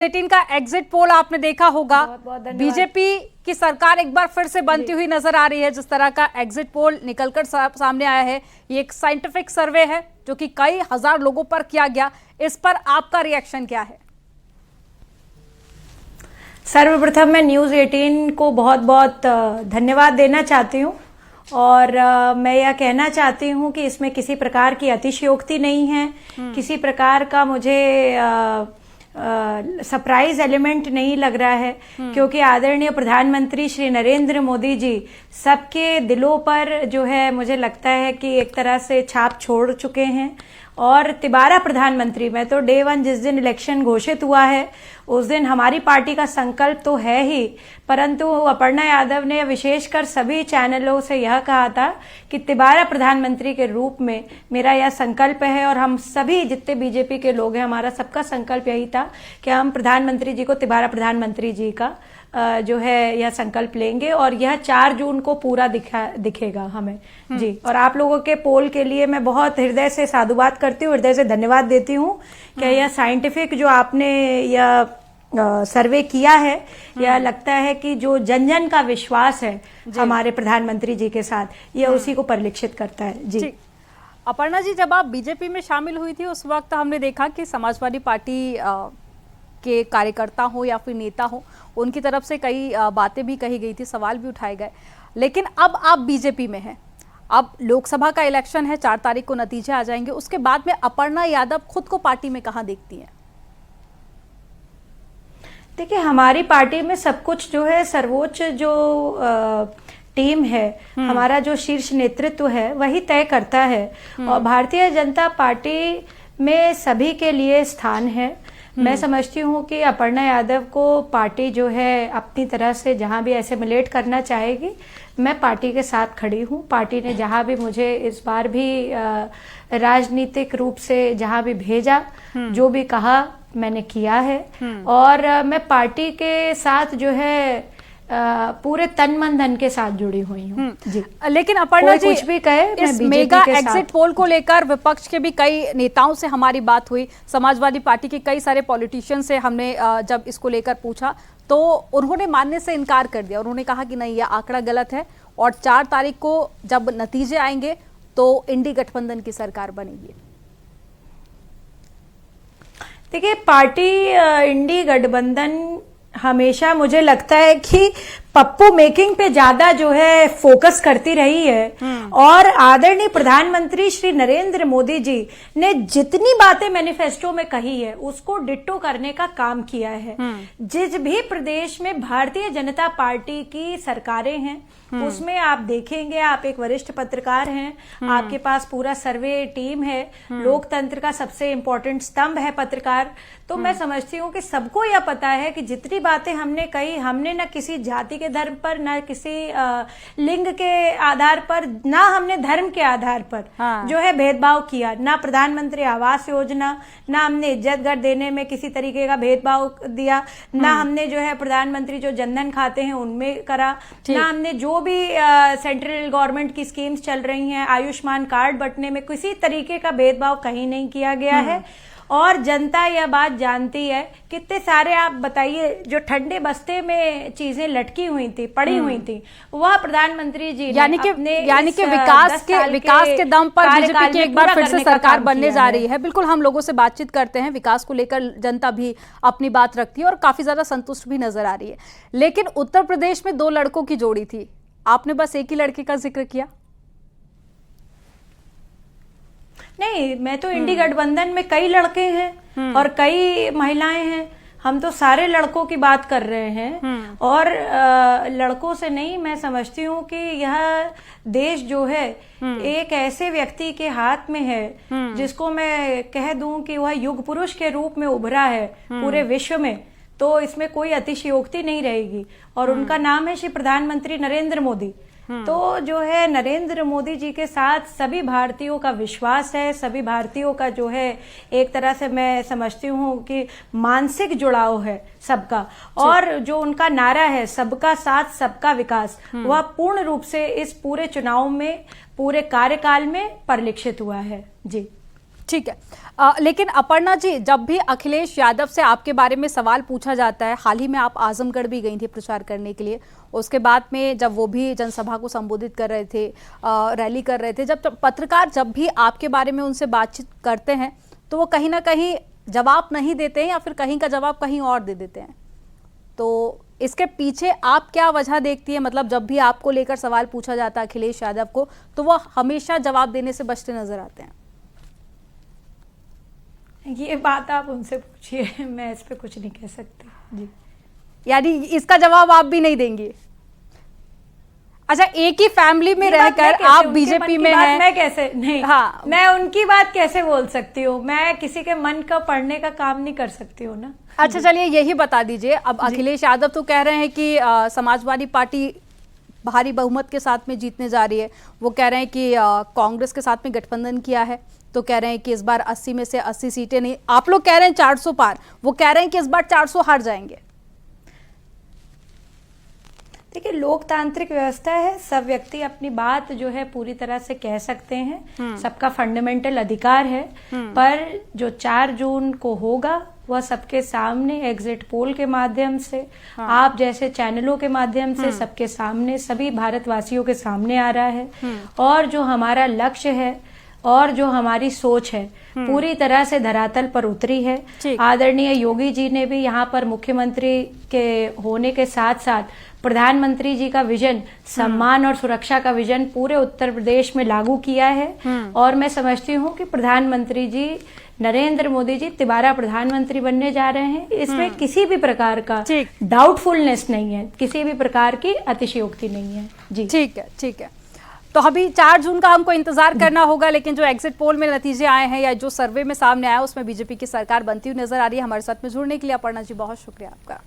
18 का exit poll आपने देखा होगा। बीजेपी की सरकार एक बार फिर से बनती हुई नजर आ रही है। जिस तरह का एग्जिट पोल निकलकर सामने आया है, ये एक साइंटिफिक सर्वे है जो कि कई हजार लोगों पर किया गया। इस पर आपका रिएक्शन क्या है? सर्वप्रथम मैं न्यूज़ 18 को बहुत बहुत धन्यवाद देना चाहती हूँ और मैं यह कहना चाहती हूँ कि इसमें किसी प्रकार की अतिशयोक्ति नहीं है, किसी प्रकार का मुझे सरप्राइज एलिमेंट नहीं लग रहा है, क्योंकि आदरणीय प्रधानमंत्री श्री नरेंद्र मोदी जी सबके दिलों पर जो है मुझे लगता है कि एक तरह से छाप छोड़ चुके हैं। और तिबारा प्रधानमंत्री में तो डे वन जिस दिन इलेक्शन घोषित हुआ है उस दिन हमारी पार्टी का संकल्प तो है ही, परंतु अपर्णा यादव ने विशेषकर सभी चैनलों से यह कहा था कि तिबारा प्रधानमंत्री के रूप में मेरा यह संकल्प है और हम सभी जितने बीजेपी के लोग हैं हमारा सबका संकल्प यही था कि हम प्रधानमंत्री जी को तिबारा प्रधानमंत्री जी का जो है यह संकल्प लेंगे और यह 4 जून को पूरा दिखेगा हमें जी। और आप लोगों के पोल के लिए मैं बहुत हृदय से साधुवाद करती हूँ, हृदय से धन्यवाद देती हूँ कि यह साइंटिफिक जो आपने यह सर्वे किया है, यह लगता है कि जो जन जन का विश्वास है हमारे प्रधानमंत्री जी के साथ यह उसी को परिलक्षित करता है जी। अपर्णा जी, जब आप बीजेपी में शामिल हुई थी उस वक्त हमने देखा कि समाजवादी पार्टी के कार्यकर्ता हो या फिर नेता हो, उनकी तरफ से कई बातें भी कही गई थी, सवाल भी उठाए गए। लेकिन अब आप बीजेपी में हैं, अब लोकसभा का इलेक्शन है, 4 तारीख को नतीजे आ जाएंगे। उसके बाद में अपर्णा यादव खुद को पार्टी में कहां देखती हैं? देखिए, हमारी पार्टी में सब कुछ जो है सर्वोच्च जो टीम है, हमारा जो शीर्ष नेतृत्व है वही तय करता है और भारतीय जनता पार्टी में सभी के लिए स्थान है। मैं समझती हूँ कि अपर्णा यादव को पार्टी जो है अपनी तरह से जहाँ भी एसिमिलेट करना चाहेगी, मैं पार्टी के साथ खड़ी हूँ। पार्टी ने जहाँ भी मुझे इस बार भी राजनीतिक रूप से जहाँ भी भेजा, जो भी कहा मैंने किया है और मैं पार्टी के साथ जो है पूरे तन मन धन के साथ जुड़ी हुई हूँ जी। लेकिन अपर्णा जी, कुछ भी कहे, इस मेगा एग्जिट पोल को लेकर विपक्ष के भी कई नेताओं से हमारी बात हुई, समाजवादी पार्टी के कई सारे पॉलिटिशियन से हमने जब इसको लेकर पूछा तो उन्होंने मानने से इनकार कर दिया। उन्होंने कहा कि नहीं, यह आंकड़ा गलत है और 4 तारीख को जब नतीजे आएंगे तो इंडी गठबंधन की सरकार बनेगी। देखिए, पार्टी इंडी गठबंधन हमेशा मुझे लगता है कि पप्पू मेकिंग पे ज्यादा जो है फोकस करती रही है और आदरणीय प्रधानमंत्री श्री नरेंद्र मोदी जी ने जितनी बातें मैनिफेस्टो में कही है उसको डिट्टो करने का काम किया है। जिस भी प्रदेश में भारतीय जनता पार्टी की सरकारें हैं उसमें आप देखेंगे, आप एक वरिष्ठ पत्रकार हैं, आपके पास पूरा सर्वे टीम है, लोकतंत्र का सबसे इम्पोर्टेंट स्तंभ है पत्रकार। तो मैं समझती हूँ कि सबको यह पता है कि जितनी बातें हमने कही, हमने न किसी जाति के धर्म पर, न किसी लिंग के आधार पर, ना हमने धर्म के आधार पर जो है भेदभाव किया, ना प्रधानमंत्री आवास योजना, ना हमने इज्जत घर देने में किसी तरीके का भेदभाव दिया, ना हमने जो है प्रधानमंत्री जो जनधन खाते हैं उनमें करा, ना हमने जो भी सेंट्रल गवर्नमेंट की स्कीम्स चल रही हैं, आयुष्मान कार्ड बंटने में किसी तरीके का भेदभाव कहीं नहीं किया गया है। और जनता यह बात जानती है। कितने सारे आप बताइए जो ठंडे बस्ते में चीजें लटकी हुई थी, पड़ी हुई थी, वह प्रधानमंत्री जी यानी कि विकास के दम पर बीजेपी की एक बार फिर से सरकार बनने जा रही है। बिल्कुल, हम लोगों से बातचीत करते हैं, विकास को लेकर जनता भी अपनी बात रखती है और काफी ज्यादा संतुष्ट भी नजर आ रही है। लेकिन उत्तर प्रदेश में 2 लड़कों की जोड़ी थी, आपने बस एक ही लड़के का जिक्र किया। नहीं, मैं तो इंडी गठबंधन में कई लड़के हैं और कई महिलाएं हैं, हम तो सारे लड़कों की बात कर रहे हैं और लड़कों से नहीं, मैं समझती हूँ कि यह देश जो है एक ऐसे व्यक्ति के हाथ में है जिसको मैं कह दूं कि वह युग पुरुष के रूप में उभरा है पूरे विश्व में, तो इसमें कोई अतिशयोक्ति नहीं रहेगी और उनका नाम है श्री प्रधानमंत्री नरेंद्र मोदी। तो जो है नरेंद्र मोदी जी के साथ सभी भारतीयों का विश्वास है, सभी भारतीयों का जो है एक तरह से मैं समझती हूँ कि मानसिक जुड़ाव है सबका, और जो उनका नारा है सबका साथ सबका विकास, वह पूर्ण रूप से इस पूरे चुनाव में, पूरे कार्यकाल में परिलक्षित हुआ है जी। ठीक है। लेकिन अपर्णा जी, जब भी अखिलेश यादव से आपके बारे में सवाल पूछा जाता है, हाल ही में आप आजमगढ़ भी गई थी प्रचार करने के लिए, उसके बाद में जब वो भी जनसभा को संबोधित कर रहे थे, रैली कर रहे थे, जब पत्रकार जब भी आपके बारे में उनसे बातचीत करते हैं तो वो कहीं ना कहीं जवाब नहीं देते हैं या फिर कहीं का जवाब कहीं और दे देते हैं, तो इसके पीछे आप क्या वजह देखती है? मतलब जब भी आपको लेकर सवाल पूछा जाता है अखिलेश यादव को, तो वो हमेशा जवाब देने से बचते नजर आते हैं। ये बात आप उनसे पूछिए, मैं इस पे कुछ नहीं कह सकती जी। यानी इसका जवाब आप भी नहीं देंगी? अच्छा, एक ही फैमिली में रहकर आप बीजेपी में हैं, मैं कैसे नहीं, हाँ, मैं उनकी बात कैसे बोल सकती हूँ? मैं किसी के मन का पढ़ने का काम नहीं कर सकती हूँ ना। अच्छा चलिए यही बता दीजिए, अब अखिलेश यादव तो कह रहे हैं कि समाजवादी पार्टी भारी बहुमत के साथ में जीतने जा रही है, वो कह रहे हैं कि कांग्रेस के साथ में गठबंधन किया है, तो कह रहे हैं कि इस बार 80 में से 80 सीटें नहीं, आप लोग कह रहे हैं 400 पार, वो कह रहे हैं कि इस बार 400 हार जाएंगे। देखिए, लोकतांत्रिक व्यवस्था है, सब व्यक्ति अपनी बात जो है पूरी तरह से कह सकते हैं, सबका फंडामेंटल अधिकार है, पर जो 4 जून को होगा वह सबके सामने एग्जिट पोल के माध्यम से, आप जैसे चैनलों के माध्यम से सबके सामने, सभी भारतवासियों के सामने आ रहा है। और जो हमारा लक्ष्य है और जो हमारी सोच है पूरी तरह से धरातल पर उतरी है। आदरणीय योगी जी ने भी यहाँ पर मुख्यमंत्री के होने के साथ साथ प्रधानमंत्री जी का विजन, सम्मान और सुरक्षा का विजन पूरे उत्तर प्रदेश में लागू किया है। और मैं समझती हूँ कि प्रधानमंत्री जी नरेंद्र मोदी जी तिबारा प्रधानमंत्री बनने जा रहे हैं, इसमें किसी भी प्रकार का डाउटफुलनेस नहीं है, किसी भी प्रकार की अतिशयोक्ति नहीं है जी। ठीक है, ठीक है। तो अभी 4 जून का हमको इंतजार करना होगा, लेकिन जो एग्जिट पोल में नतीजे आए हैं या जो सर्वे में सामने आया उसमें बीजेपी की सरकार बनती हुई नजर आ रही है। हमारे साथ में जुड़ने के लिए अपर्णा जी बहुत शुक्रिया आपका।